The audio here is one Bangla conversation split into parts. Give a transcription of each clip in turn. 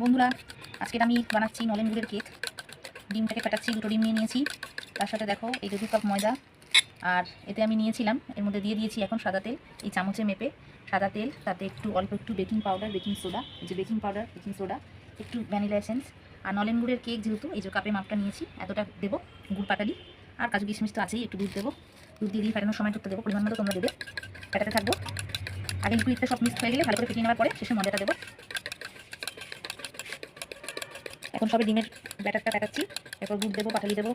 বন্ধুরা, আজকে আমি বানাচ্ছি নলেন গুড়ের কেক। ডিমটাকে ফাটাচ্ছি, 2টো ডিম নিয়ে নিয়েছি। তার সাথে দেখো এই যে 2 কাপ ময়দা, আর এতে আমি নিয়েছিলাম, এর মধ্যে দিয়ে দিয়েছি এখন সাদা তেল। এই চামচে মেপে সাদা তেল, তাতে অল্প একটু বেকিং পাউডার, বেকিং সোডা, এই যে বেকিং পাউডার, বেকিং সোডা, একটু ভ্যানিলা এসেন্স। আর নলেন গুড়ের কেক যেহেতু এই যে কাপে মাপটা নিয়েছি, এতটা দেবো গুড় পাটালি। আর কাজু কিশমিশ তো আছেই, একটু দুধ দেবো। দুধ দিয়ে ফাটানোর সময় করতে দেবো, পরিমাণ মতো তোমরা দেবে। ফাটাতে থাকবো। আগে লিকুইডটা সব মিক্স হয়ে গেলে ভালো করে ফেটিয়ে নেওয়ার পরে শেষে ময়দাটা দেবো। এখন সবে ডিমের ব্যাটারটা ফাটাচ্ছি, এরপর দুধ দেবো, পাটালি দেবো,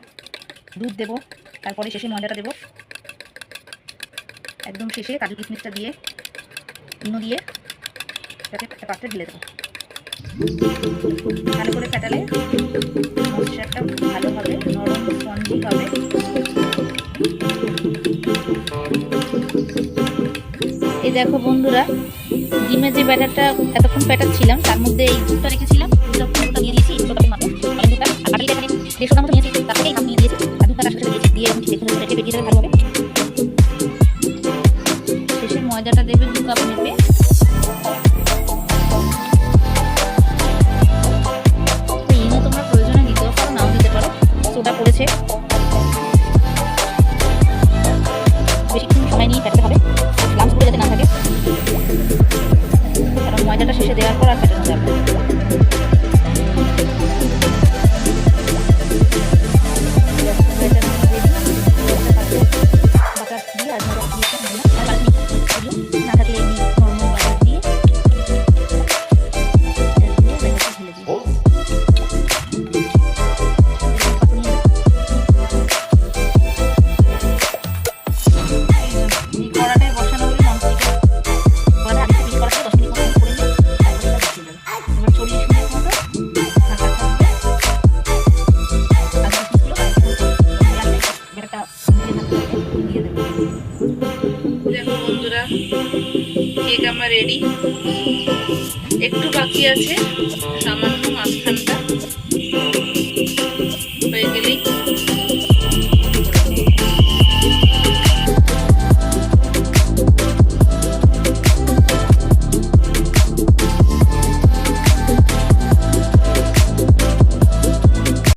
দুধ দেবো, তারপরে শেষে ময়দাটা দেবো। একদম শেষে কাজু কিশমিশটা দিয়ে ইনো দিয়ে এটাকে একটা পাত্রে ঢেলে দেবো। ভালো করে ফেটালে মশলাটা ভালোভাবে নরম স্পঞ্জি হবে। এই দেখো বন্ধুরা, ডিমের যে ব্যাটারটা এতক্ষণ ফেটাচ্ছিলাম তার মধ্যে এই দুধটা রেখেছিলাম, দুধটা দিয়ে দিয়েছি। দুটো কাপের মতো দুধটা আর বাটিটা এখানে 150 মতো নিয়েছি, তার থেকেই নিয়ে দিয়েছি। আর দুধটা তার সাথে দিয়েছি, দিয়ে আমি দেখে রেখে বেরিয়ে দেবে ভালোভাবে। শেষে ময়দাটা দেবে 2 কাপ মেপে। ইনো তোমরা প্রয়োজনে দিতেও পারো, নাও দিতে পারো। সোডা পড়েছে, বেশিক্ষণ সময় নিয়ে ফেটতে হবে, লাঞ্চ করে যাতে না থাকে, কারণ ময়দাটা শেষে দেওয়ার পর আর ফেটানো যাবে না। দেখো বন্ধুরা, কেক আমার রেডি, একটু বাকি আছে।